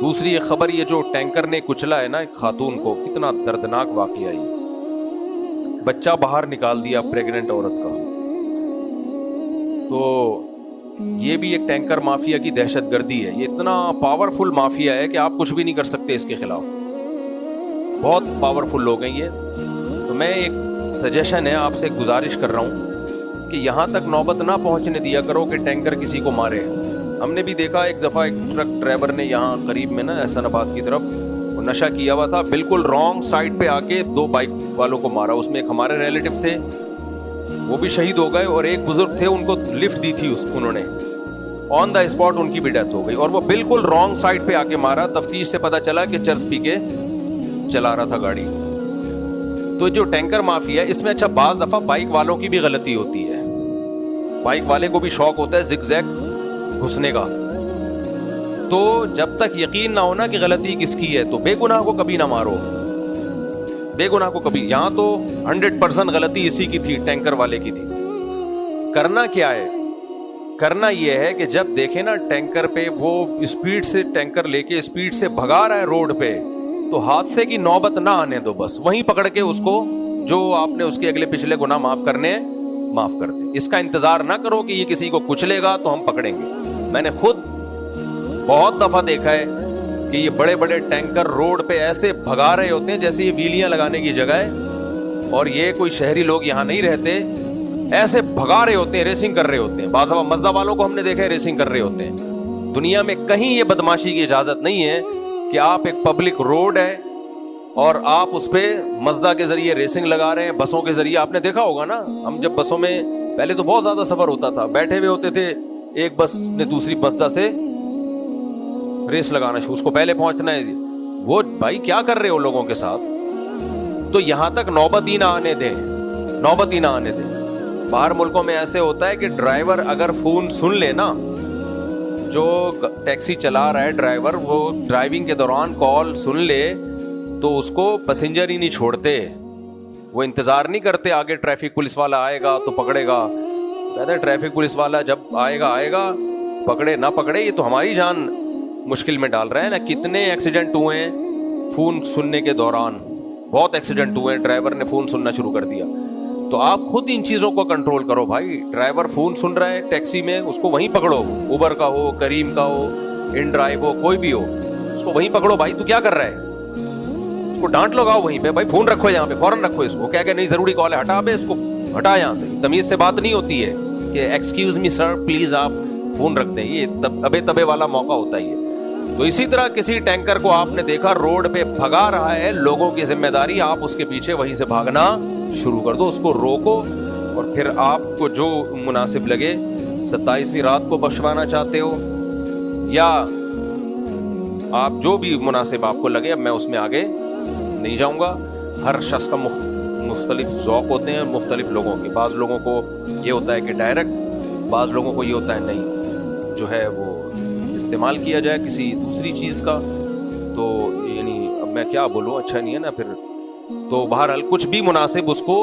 دوسری ایک خبر، یہ جو ٹینکر نے کچلا ہے نا ایک خاتون کو، کتنا دردناک واقعہ ہے، بچہ باہر نکال دیا پریگننٹ عورت کا. تو یہ بھی ایک ٹینکر مافیا کی دہشت گردی ہے. یہ اتنا پاورفل مافیا ہے کہ آپ کچھ بھی نہیں کر سکتے اس کے خلاف. بہت پاورفل لوگ ہیں یہ. تو میں ایک سجیشن ہے آپ سے گزارش کر رہا ہوں کہ یہاں تک نوبت نہ پہنچنے دیا کرو کہ ٹینکر کسی کو مارے. ہم نے بھی دیکھا ایک دفعہ ایک ٹرک ڈرائیور نے یہاں قریب میں نا احسان آباد کی طرف نشہ کیا ہوا تھا، بالکل رانگ سائڈ پہ آ کے 2 بائک والوں کو مارا. اس میں ایک ہمارے ریلیٹو تھے، وہ بھی شہید ہو گئے، اور ایک بزرگ تھے ان کو لفٹ دی تھی انہوں نے، آن دا اسپاٹ ان کی بھی ڈیتھ ہو گئی. اور وہ بالکل رانگ سائڈ پہ آ کے مارا. تفتیش سے پتا چلا کہ چرس پی کے چلا رہا تھا گاڑی. تو جو ٹینکر مافیا ہے اس میں اچھا بعض دفعہ بائک والوں کی بھی غلطی ہوتی ہے. بائک والے کو بھی شوق ہوتا ہے زگ زیگ گھسنے کا. تو جب تک یقین نہ ہونا کہ غلطی کس کی ہے تو بے گناہ کو کبھی نہ مارو، بے گناہ کو کبھی. یہاں تو 100% غلطی اسی کی تھی، ٹینکر والے کی تھی. کرنا کیا ہے؟ کرنا یہ ہے کہ جب دیکھیں نا ٹینکر پہ وہ اسپیڈ سے ٹینکر لے کے اسپیڈ سے بھگا رہا ہے روڈ پہ، تو حادثے کی نوبت نہ آنے دو. بس وہیں پکڑ کے اس کو جو آپ نے اس کے اگلے پچھلے گناہ معاف کرنے ہیں معاف کر دیں. اس کا انتظار نہ کرو کہ یہ کسی کو کچلے گا تو ہم پکڑیں گے. میں نے خود بہت دفعہ دیکھا ہے کہ یہ بڑے بڑے ٹینکر روڈ پہ ایسے بھگا رہے ہوتے ہیں جیسے یہ ویلیاں لگانے کی جگہ ہے، اور یہ کوئی شہری لوگ یہاں نہیں رہتے، ایسے بھگا رہے ہوتے ہیں، ریسنگ کر رہے ہوتے ہیں. بعض دفعہ مزدہ والوں کو ہم نے دیکھا ہے ریسنگ کر رہے ہوتے ہیں. دنیا میں کہیں یہ بدماشی کی اجازت نہیں ہے کہ آپ ایک پبلک روڈ ہے اور آپ اس پہ مزدہ کے ذریعے ریسنگ لگا رہے ہیں. بسوں کے ذریعے آپ نے دیکھا ہوگا نا، ہم جب بسوں میں پہلے تو بہت زیادہ سفر ہوتا تھا، بیٹھے ہوئے ہوتے تھے، ایک بس نے دوسری مزدہ سے ریس لگانا شروع، اس کو پہلے پہنچنا ہے. وہ بھائی کیا کر رہے ہو لوگوں کے ساتھ؟ تو یہاں تک نوبت ہی نہ آنے دیں، نوبت ہی نہ آنے دیں. باہر ملکوں میں ایسے ہوتا ہے کہ ڈرائیور اگر فون سن لے نا، جو ٹیکسی چلا رہا ہے ڈرائیور، وہ ڈرائیونگ کے دوران کال سن لے تو اس کو پیسنجر ہی نہیں چھوڑتے. وہ انتظار نہیں کرتے آگے ٹریفک پولیس والا آئے گا تو پکڑے گا. کہتے ہیں ٹریفک پولیس والا جب آئے گا پکڑے نہ پکڑے، یہ تو ہماری جان مشکل میں ڈال رہے ہیں نا. کتنے ایکسیڈنٹ ہوئے ہیں فون سننے کے دوران، بہت ایکسیڈنٹ ہوئے ہیں، ڈرائیور نے فون سننا شروع کر دیا. تو آپ خود ان چیزوں کو کنٹرول کرو بھائی. ڈرائیور فون سن رہا ہے ٹیکسی میں، اس کو وہیں پکڑو، اوبر کا ہو، کریم کا ہو، ان ڈرائیو ہو، کوئی بھی ہو، اس کو وہیں پکڑو. بھائی تو کیا کر رہا ہے؟ اس کو ڈانٹ لگاؤ وہیں پہ، بھائی فون رکھو یہاں پہ، فوراً رکھو اس کو. کیا کہ نہیں ضروری کال ہے، ہٹا بے اس کو، ہٹا یہاں سے. تمیز سے بات نہیں ہوتی ہے کہ ایکسکیوز می سر پلیز آپ فون رکھ دیں. یہ ابے تبے والا موقع ہوتا ہی ہے. تو اسی طرح کسی ٹینکر کو آپ نے دیکھا روڈ پہ بھگا رہا ہے، لوگوں کی ذمہ داری آپ اس کے پیچھے وہیں سے بھاگنا شروع کر دو. اس کو روکو، اور پھر آپ کو جو مناسب لگے، 27ویں رات کو بخشوانا چاہتے ہو یا آپ جو بھی مناسب آپ کو لگے. اب میں اس میں آگے نہیں جاؤں گا. ہر شخص کا مختلف ذوق ہوتے ہیں، مختلف لوگوں کے. بعض لوگوں کو یہ ہوتا ہے کہ ڈائریکٹ، بعض لوگوں کو یہ ہوتا ہے نہیں جو ہے وہ استعمال کیا جائے کسی دوسری چیز کا. تو یعنی اب میں کیا بولوں، اچھا نہیں ہے نا پھر. تو بہرحال کچھ بھی مناسب اس کو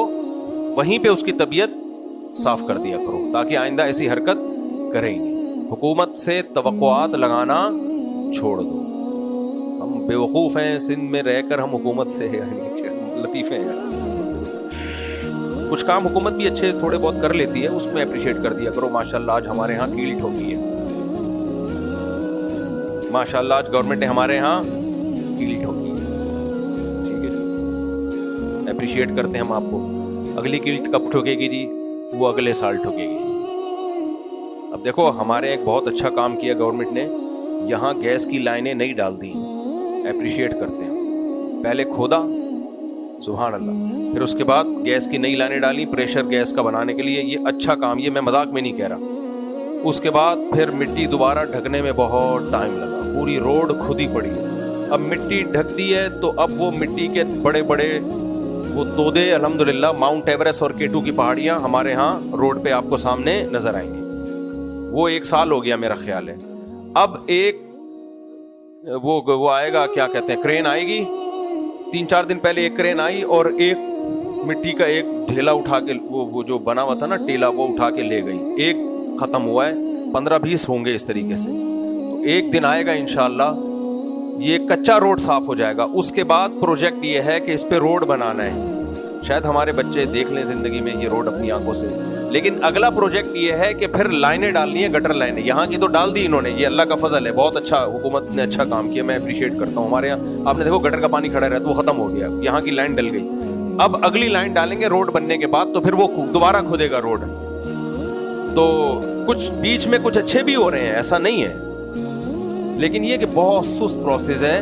وہیں پہ اس کی طبیعت صاف کر دیا کرو تاکہ آئندہ ایسی حرکت کرے ہی نہیں. حکومت سے توقعات لگانا چھوڑ دو. ہم بیوقوف ہیں سندھ میں رہ کر، ہم حکومت سے لطیفے ہیں. کچھ کام حکومت بھی اچھے تھوڑے بہت کر لیتی ہے، اس میں اپریشیٹ کر دیا کرو. ماشاءاللہ آج ہمارے ہاں کیل ٹھوکی ہے، ماشاءاللہ آج گورنمنٹ نے ہمارے ہاں کیل ٹھوکی ہے. ٹھیک ہے جی، اپریشیٹ کرتے ہیں ہم آپ کو. اگلی کیل کب ٹھوکے گی جی؟ وہ اگلے سال ٹھوکے گی. اب دیکھو ہمارے ایک بہت اچھا کام کیا گورنمنٹ نے، یہاں گیس کی لائنیں نہیں ڈال دی. اپریشیٹ کرتے ہیں. پہلے کھودا، سبحان اللہ، پھر اس کے بعد گیس کی نئی لائنیں ڈالی پریشر گیس کا بنانے کے لیے. یہ اچھا کام، یہ میں مذاق میں نہیں کہہ رہا. اس کے بعد پھر مٹی دوبارہ ڈھکنے میں بہت ٹائم لگا، پوری روڈ کھدی پڑی. اب مٹی ڈھک دی ہے تو اب وہ مٹی کے بڑے بڑے وہ تودے، الحمدللہ ماؤنٹ ایوریسٹ اور K2 کی پہاڑیاں ہمارے ہاں روڈ پہ آپ کو سامنے نظر آئیں گی. وہ 1 سال ہو گیا میرا خیال ہے. اب ایک وہ آئے گا، کیا کہتے ہیں، کرین آئے گی. 3-4 دن پہلے ایک کرین آئی اور ایک مٹی کا ایک ڈھیلا اٹھا کے، وہ جو بنا ہوا تھا نا ٹیلا، وہ اٹھا کے لے گئی. ایک ختم ہوا ہے، 15-20 ہوں گے اس طریقے سے. تو ایک دن آئے گا انشاءاللہ یہ کچا روڈ صاف ہو جائے گا. اس کے بعد پروجیکٹ یہ ہے کہ اس پہ روڈ بنانا ہے. شاید ہمارے بچے دیکھ لیں زندگی میں یہ روڈ اپنی آنکھوں سے. لیکن اگلا پروجیکٹ یہ ہے کہ پھر لائنیں ڈالنی ہے, گٹر لائنیں. یہاں کی تو ڈال دی انہوں نے, یہ اللہ کا فضل ہے, بہت اچھا, حکومت نے اچھا کام کیا, میں اپریشیٹ کرتا ہوں. ہمارے یہاں آپ نے دیکھو گٹر کا پانی کھڑا رہتا, وہ ختم ہو گیا, یہاں کی لائن ڈل گئی. اب اگلی لائن ڈالیں گے روڈ بننے کے بعد, تو پھر وہ دوبارہ کھودے گا روڈ. تو کچھ بیچ میں کچھ اچھے بھی ہو رہے ہیں, ایسا نہیں ہے, لیکن یہ کہ بہت سست پروسیس ہے.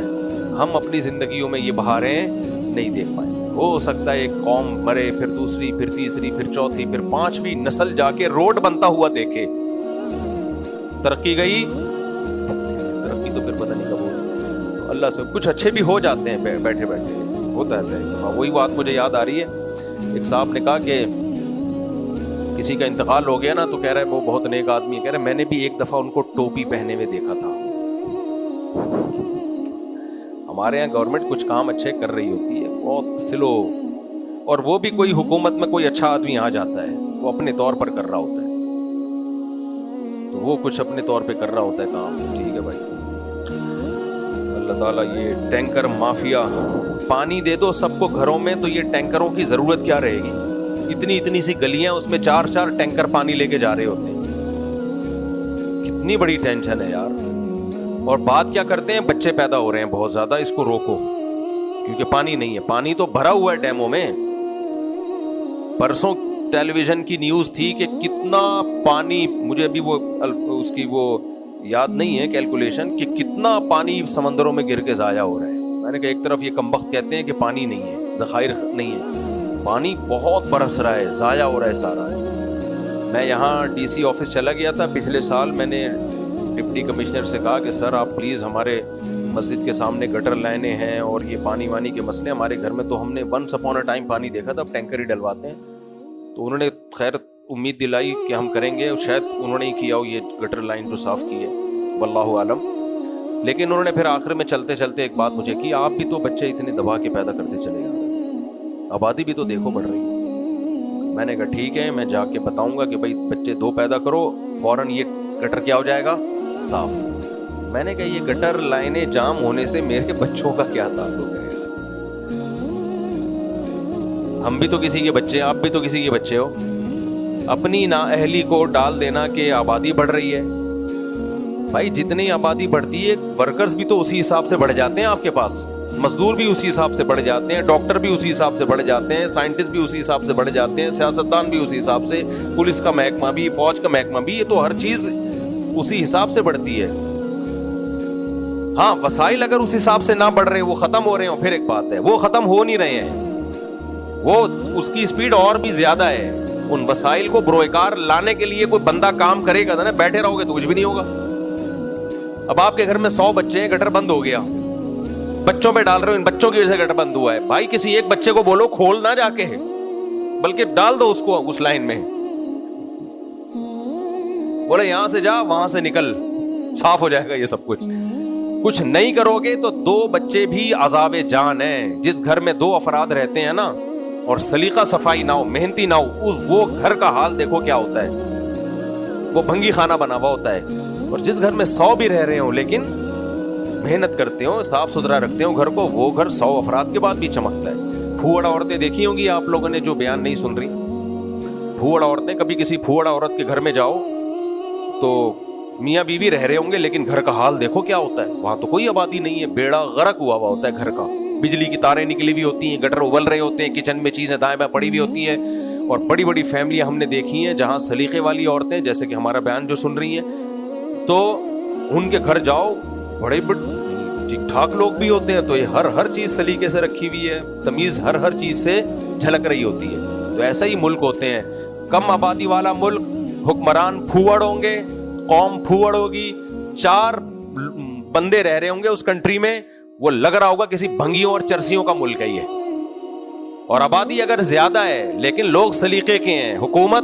ہم اپنی زندگیوں میں یہ بہاریں نہیں دیکھ پائیں. ہو سکتا ہے ایک قوم مرے, پھر دوسری, پھر تیسری, پھر چوتھی, پھر پانچویں نسل جا کے روڈ بنتا ہوا دیکھے. ترقی گئی, ترقی تو پھر پتہ نہیں کب ہوگی. اللہ سے کچھ اچھے بھی ہو جاتے ہیں بیٹھے بیٹھے, ہوتا ہے. وہی بات مجھے یاد آ رہی ہے, ایک صاحب نے کہا کہ کسی کا انتقال ہو گیا نا, تو کہہ رہا ہے وہ بہت نیک آدمی ہے, کہہ رہے میں نے بھی ایک دفعہ ان کو ٹوپی پہنے ہوئے دیکھا تھا. ہمارے یہاں گورنمنٹ کچھ کام اچھے کر رہی ہوتی ہے, بہت سلو, اور وہ بھی کوئی حکومت میں کوئی اچھا آدمی آ جاتا ہے, وہ اپنے طور پر کر رہا ہوتا ہے, تو وہ کچھ اپنے طور پہ کر رہا ہوتا ہے کام. ٹھیک ہے بھائی, اللہ تعالیٰ یہ ٹینکر مافیا, پانی دے دو سب کو گھروں میں, تو یہ ٹینکروں کی ضرورت کیا رہے گی. اتنی سی گلیاں, اس میں 4 ٹینکر پانی لے کے جا رہے ہوتے ہیں. کتنی بڑی ٹینشن ہے یار. اور بات کیا کرتے ہیں, بچے پیدا ہو رہے ہیں بہت زیادہ, اس کو روکو, کیونکہ پانی نہیں ہے. پانی تو بھرا ہوا ہے ڈیموں میں. پرسوں ٹیلی ویژن کی نیوز تھی کہ کتنا پانی, مجھے ابھی وہ اس کی وہ یاد نہیں ہے کیلکولیشن, کہ کتنا پانی سمندروں میں گر کے ضائع ہو رہا ہے. میں نے کہا ایک طرف یہ کمبخت کہتے ہیں کہ پانی نہیں ہے, ذخائر نہیں ہے, پانی بہت برس رہا ہے, ضائع ہو رہا ہے سارا. میں یہاں ڈی سی آفس چلا گیا تھا پچھلے سال, میں نے ڈپٹی کمشنر سے کہا کہ سر آپ پلیز ہمارے مسجد کے سامنے گٹر لائنیں ہیں اور یہ پانی وانی کے مسئلے ہمارے گھر میں, تو ہم نے ونس اپون اے ٹائم پانی دیکھا تھا, اب ٹینکر ہی ڈلواتے ہیں. تو انہوں نے خیر امید دلائی کہ ہم کریں گے, شاید انہوں نے ہی کیا ہو یہ گٹر لائن جو صاف کی ہے, واللہ عالم. لیکن انہوں نے پھر آخر میں چلتے چلتے ایک بات مجھے کی, آپ بھی تو بچے اتنے دبا کے پیدا کرتے چلے جا رہے ہیں, آبادی بھی تو دیکھو بڑھ رہی ہے. میں نے کہا ٹھیک ہے, میں جا کے بتاؤں گا کہ بھائی بچے 2 پیدا کرو, فوراً یہ گٹر کیا ہو جائے گا, صاف. میں نے کہا یہ گٹر لائنیں جام ہونے سے میرے بچوں کا کیا تعلق ہے. ہم بھی تو کسی کے بچے ہیں, آپ بھی تو کسی کے بچے ہو. اپنی نااہلی کو ڈال دینا کہ آبادی بڑھ رہی ہے. بھائی جتنی آبادی بڑھتی ہے, ورکرز بھی تو اسی حساب سے بڑھ جاتے ہیں آپ کے پاس, مزدور بھی اسی حساب سے بڑھ جاتے ہیں, ڈاکٹر بھی اسی حساب سے بڑھ جاتے ہیں, سائنٹسٹ بھی اسی حساب سے بڑھ جاتے ہیں, سیاستدان بھی اسی حساب سے, پولیس کا محکمہ بھی, فوج کا محکمہ بھی, یہ تو ہر چیز اسی حساب سے بڑھتی ہے. ہاں وسائل اگر اس حساب سے نہ بڑھ رہے, وہ ختم ہو رہے ہوں, پھر ایک بات ہے, وہ ختم ہو نہیں رہے ہیں, وہ اس کی اسپیڈ اور بھی زیادہ ہے. ان وسائل کو بروئکار لانے کے لیے کوئی بندہ کام کرے گا نا, بیٹھے رہو گے تو کچھ بھی نہیں ہوگا. اب آپ کے گھر میں 100 بچے ہیں, گٹر بند ہو گیا, بچوں پہ ڈال رہے ہو, ان بچوں کی وجہ سے گٹر بند ہوا ہے. بھائی کسی ایک بچے کو بولو کھول نہ جا کے, بلکہ ڈال دو اس کو اس لائن میں, بولے یہاں سے جا وہاں سے نکل, صاف ہو جائے گا یہ سب کچھ. کچھ نہیں کرو گے تو 2 بچے بھی عذاب جان ہیں. جس گھر میں 2 افراد رہتے ہیں نا, اور سلیقہ صفائی نہ ہو, محنتی نہ ہو, وہ گھر کا حال دیکھو کیا ہوتا ہے, وہ بھنگی خانہ بنا ہوا ہوتا ہے. اور جس گھر میں 100 بھی رہ رہے ہوں لیکن محنت کرتے ہوں, صاف ستھرا رکھتے ہوں گھر کو, وہ گھر 100 افراد کے بعد بھی چمکتا ہے. پھوڑ عورتیں دیکھی ہوں گی آپ لوگوں نے, جو بیان نہیں سن رہی, پھوڑ عورتیں, کبھی کسی پھوڑ عورت کے گھر میں جاؤ تو میاں بیوی رہ رہے ہوں گے لیکن گھر کا حال دیکھو کیا ہوتا ہے. وہاں تو کوئی آبادی نہیں ہے, بیڑا غرق ہوا ہوتا ہے گھر کا, بجلی کی تاریں نکلی ہوئی ہوتی ہیں, گٹر ابل رہے ہوتے ہیں, کچن میں چیزیں دائیں بائیں پڑی ہوئی ہوتی ہیں. اور بڑی بڑی فیملیاں ہم نے دیکھی ہیں جہاں سلیقے والی عورتیں, جیسے کہ ہمارا بیان جو سن رہی ہیں, تو ان کے گھر جاؤ, بڑے ٹھیک ٹھاک لوگ بھی ہوتے ہیں, تو یہ ہر چیز سلیقے سے رکھی ہوئی ہے, تمیز ہر چیز سے جھلک رہی ہوتی ہے. تو ایسا ہی ملک ہوتے ہیں, کم آبادی والا ملک, حکمران پھوڑ ہوں گے, قوم پھوڑ ہوگی, 4 بندے رہ رہے ہوں گے اس کنٹری میں, وہ لگ رہا ہوگا کسی بھنگیوں اور چرسیوں کا ملک ہے یہ. اور آبادی اگر زیادہ ہے لیکن لوگ سلیقے کے ہیں, حکومت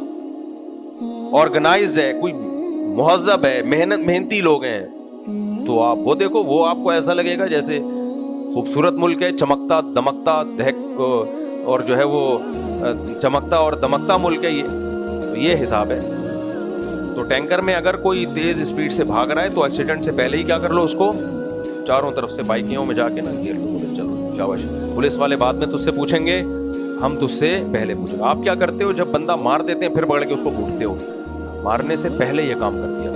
آرگنائزڈ ہے, کوئی مہذب ہے, محنتی لوگ ہیں, تو آپ وہ دیکھو, وہ آپ کو ایسا لگے گا جیسے خوبصورت ملک ہے, چمکتا دمکتا دہک, اور جو ہے وہ چمکتا اور دمکتا ملک ہے یہ حساب ہے. تو ٹینکر میں اگر کوئی تیز اسپیڈ سے بھاگ رہا ہے تو ایکسیڈنٹ سے پہلے ہی کیا کر لو, اس کو چاروں طرف سے بائکیوں میں جا کے نا گھیر لو, چلو شاباش. پولیس والے بعد میں تجھ سے پوچھیں گے, ہم تجھ سے پہلے پوچھیں گے. آپ کیا کرتے ہو جب بندہ مار دیتے ہیں پھر پکڑ کے اس کو کوٹتے ہو؟ مارنے سے پہلے یہ کام کر دیا.